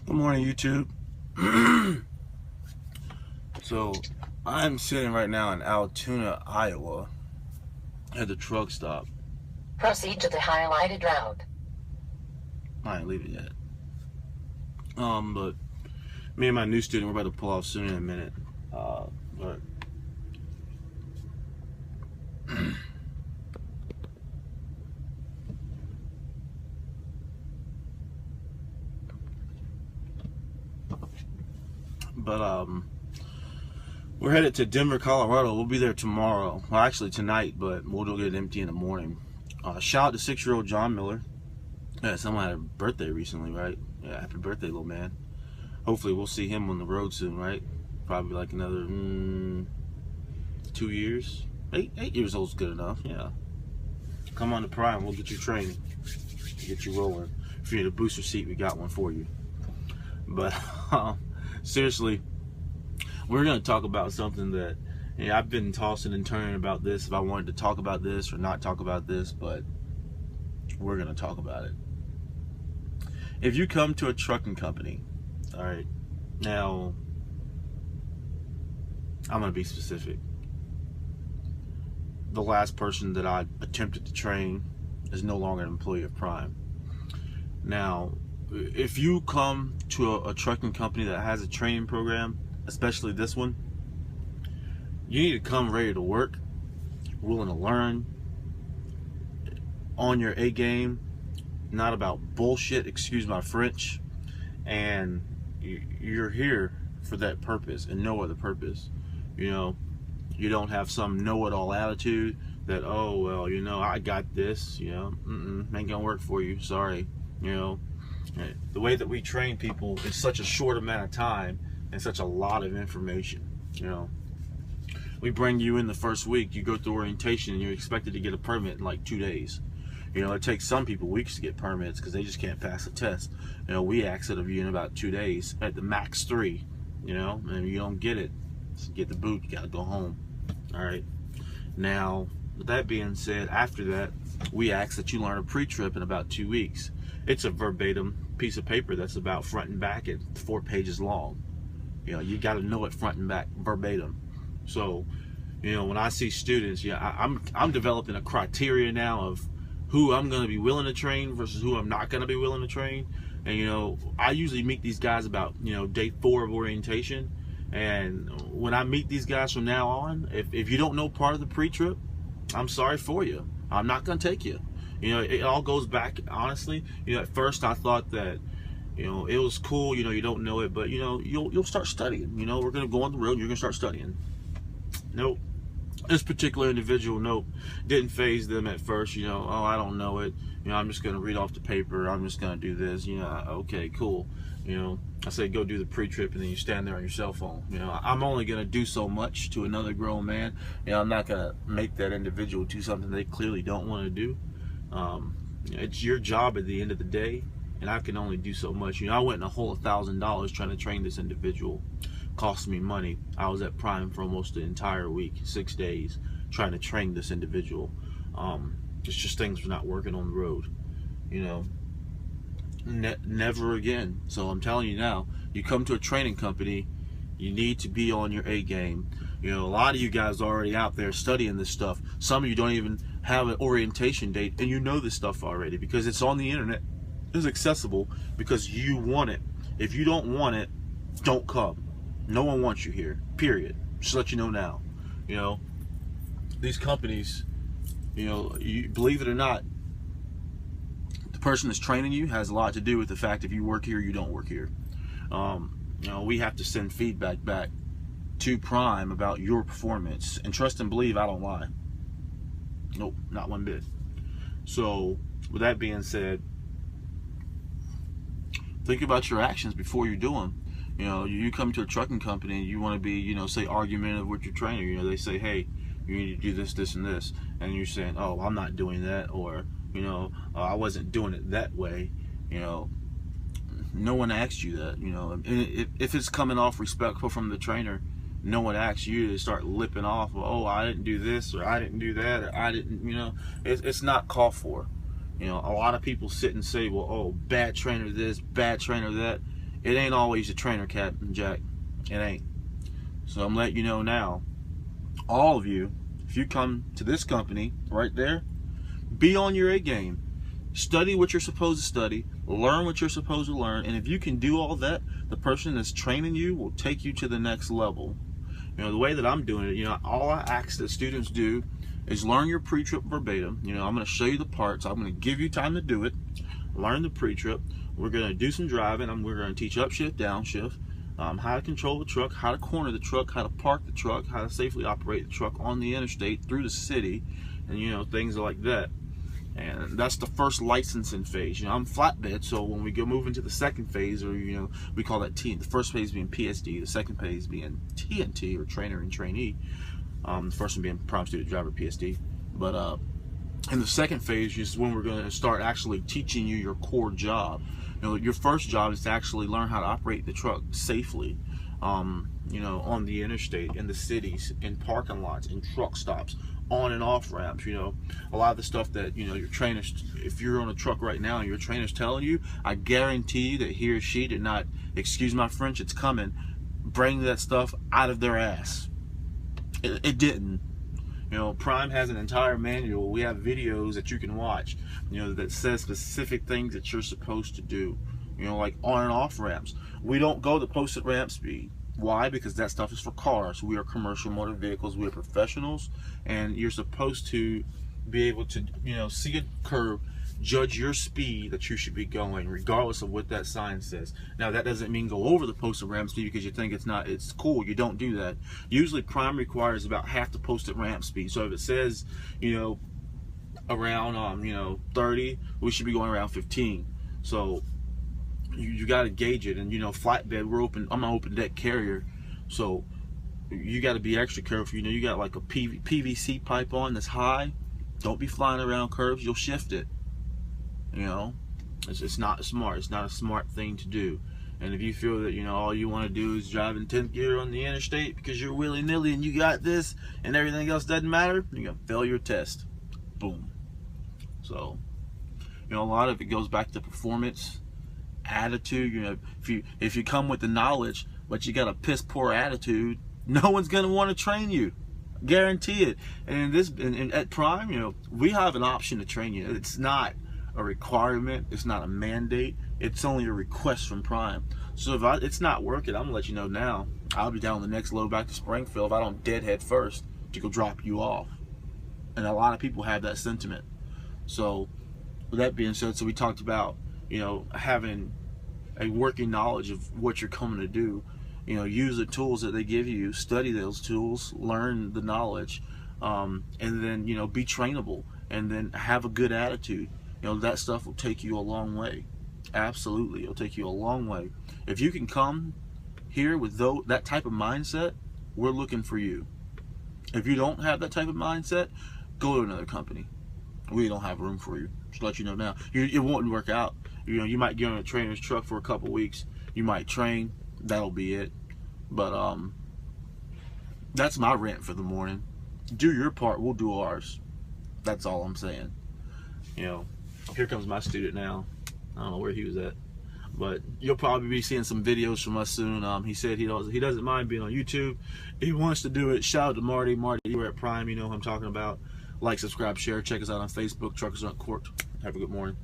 Good morning, YouTube. So, I'm sitting right now in Altoona, Iowa, at the truck stop. Proceed to the highlighted route. I ain't leaving yet. But me and my new student, we're about to pull off soon in a minute. But we're headed to Denver, Colorado. We'll be there tomorrow. Well, actually tonight, but we'll get it empty in the morning. Shout out to 6-year-old John Miller. Yeah, someone had a birthday recently, right? Yeah, happy birthday, little man. Hopefully we'll see him on the road soon, right? Probably like another 2 years. 8 years old is good enough, yeah. Come on to Prime, we'll get you training. Get you rolling. If you need a booster seat, we got one for you. But seriously, we're going to talk about something that I've been tossing and turning about this, if I wanted to talk about this or not talk about this, but we're going to talk about it. If you come to a trucking company, all right, now I'm going to be specific. The last person that I attempted to train is no longer an employee of Prime. Now, if you come to a trucking company that has a training program, especially this one, you need to come ready to work, willing to learn, on your A game, not about bullshit, excuse my French, and you're here for that purpose and no other purpose. You know, you don't have some know-it-all attitude that, oh, well, you know, I got this, you know, ain't gonna work for you, sorry. You know, the way that we train people in such a short amount of time and such a lot of information. You know, we bring you in the first week, you go through orientation and you're expected to get a permit in like 2 days. You know, it takes some people weeks to get permits because they just can't pass a test. You know, we ask it of you in about 2 days, at the max 3. You know, and if you don't get it, get the boot, you gotta go home. All right. Now, with that being said, after that, we ask that you learn a pre-trip in about 2 weeks. It's a verbatim piece of paper that's about front and back at 4 pages long. You know, you got to know it front and back, verbatim. So, you know, when I see students, I'm developing a criteria now of who I'm going to be willing to train versus who I'm not going to be willing to train. And, you know, I usually meet these guys about, you know, day 4 of orientation. And when I meet these guys from now on, if you don't know part of the pre-trip, I'm sorry for you. I'm not going to take you. You know, it all goes back, honestly. You know, at first I thought that, you know, it was cool, you know, you don't know it, but, you know, you'll start studying. You know, we're going to go on the road and you're going to start studying. Nope. This particular individual, nope, didn't phase them at first. You know, oh, I don't know it. You know, I'm just going to read off the paper. I'm just going to do this. You know, okay, cool. You know, I say go do the pre-trip and then you stand there on your cell phone. You know, I'm only going to do so much to another grown man. You know, I'm not going to make that individual do something they clearly don't want to do. It's your job at the end of the day, and I can only do so much. You know, I went in a hole $1,000 trying to train this individual. Cost me money. I was at Prime for almost the entire week, 6 days, trying to train this individual. It's just things were not working on the road. You know, never again. So I'm telling you now, you come to a training company, you need to be on your A game. You know, a lot of you guys are already out there studying this stuff. Some of you don't even have an orientation date, and you know this stuff already because it's on the internet. It's accessible because you want it. If you don't want it, don't come. No one wants you here, period. Just let you know now. You know, these companies, you know, you believe it or not, the person that's training you has a lot to do with the fact if you work here or you don't work here. You know, we have to send feedback back to Prime about your performance, and trust and believe I don't lie. Nope, not one bit. So with that being said, think about your actions before you do them. You know, you come to a trucking company and you want to be, you know, say argumentative with your trainer. You know, they say, hey, you need to do this, this, and this, and you're saying, oh, I'm not doing that, or, you know, I wasn't doing it that way. You know, no one asked you that. You know, and if it's coming off respectful from the trainer, no one asks you to start lipping off, oh, I didn't do this, or I didn't do that, or I didn't, you know, it's not called for. You know, a lot of people sit and say, well, oh, bad trainer this, bad trainer that. it ain't always a trainer, Captain Jack. It ain't. So I'm letting you know now, all of you, if you come to this company right there, be on your A game. Study what you're supposed to study, learn what you're supposed to learn, and if you can do all that, the person that's training you will take you to the next level. You know, the way that I'm doing it, you know, all I ask that students do is learn your pre-trip verbatim. You know, I'm going to show you the parts. I'm going to give you time to do it. Learn the pre-trip. We're going to do some driving. We're going to teach upshift, downshift, how to control the truck, how to corner the truck, how to park the truck, how to safely operate the truck on the interstate through the city, and, you know, things like that. And that's the first licensing phase. You know, I'm flatbed, so when we go move into the second phase, or, you know, we call that T. The first phase being PSD, the second phase being TNT, or trainer and trainee. The first one being prime student driver, PSD. But in the second phase is when we're going to start actually teaching you your core job. You know, your first job is to actually learn how to operate the truck safely. You know, on the interstate, in the cities, in parking lots, in truck stops, on and off ramps. You know, a lot of the stuff that, you know, your trainers, if you're on a truck right now and your trainer's telling you, I guarantee you that he or she did not, excuse my French, it's coming, bring that stuff out of their ass. It didn't. You know, Prime has an entire manual. We have videos that you can watch, you know, that says specific things that you're supposed to do. You know, like on and off ramps. We don't go the posted ramp speed. Why? Because that stuff is for cars. We are commercial motor vehicles. We are professionals, and you're supposed to be able to, you know, see a curve, judge your speed that you should be going, regardless of what that sign says. Now, that doesn't mean go over the posted ramp speed because you think it's cool. You don't do that. Usually, Prime requires about half the posted ramp speed. So if it says, you know, around you know, 30, we should be going around 15. So you got to gauge it. And, you know, flatbed, I'm an open deck carrier, so you got to be extra careful. You know, you got like a PVC pipe on that's high. Don't be flying around curves. You'll shift it. You know, it's not smart. It's not a smart thing to do. And if you feel that, you know, all you want to do is drive in 10th gear on the interstate because you're willy-nilly and you got this and everything else doesn't matter, you're going to fail your test. Boom. So, you know, a lot of it goes back to performance, attitude. You know, if you come with the knowledge but you got a piss poor attitude, no one's going to want to train you. Guarantee it. And at Prime, you know, we have an option to train you. It's not a requirement. It's not a mandate. It's only a request from Prime. So if it's not working, I'm gonna let you know now. I'll be down the next load back to Springfield if I don't deadhead first to go drop you off. And a lot of people have that sentiment. So with that being said, so we talked about, you know, having a working knowledge of what you're coming to do. You know, use the tools that they give you, study those tools, learn the knowledge, and then, you know, be trainable, and then have a good attitude. You know, that stuff will take you a long way. Absolutely, it'll take you a long way. If you can come here with that type of mindset, we're looking for you. If you don't have that type of mindset, go to another company. We don't have room for you. Just to let you know now. It won't work out. You know, you might get on a trainer's truck for a couple weeks. You might train. That'll be it. But that's my rant for the morning. Do your part, we'll do ours. That's all I'm saying. You know, here comes my student now. I don't know where he was at, but you'll probably be seeing some videos from us soon. He said he doesn't mind being on YouTube. He wants to do it. Shout out to Marty. Marty, you were at Prime. You know who I'm talking about. Like, subscribe, share. Check us out on Facebook. Truckers Aren't Corked. Have a good morning.